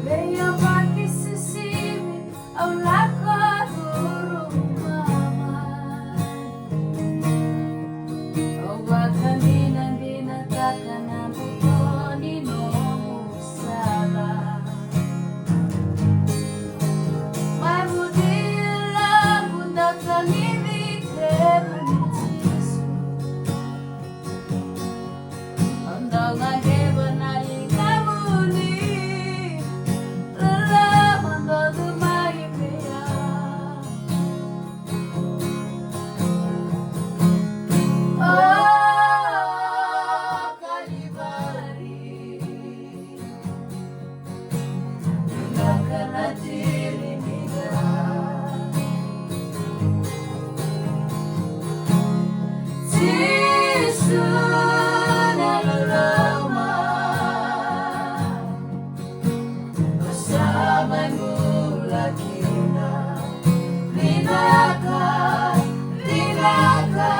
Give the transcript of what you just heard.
Venha participar ao lado rumah. Owa kanina dinataka na butoni no musala. Mai budila kundaka nivi kremanitisu. Andanga heba nali kamuni. Lala mandodu mai pea. Oh, Kalibari, nakana diri nila. Tisu nalulama, bersamamu lagi na. Linaka, linaka,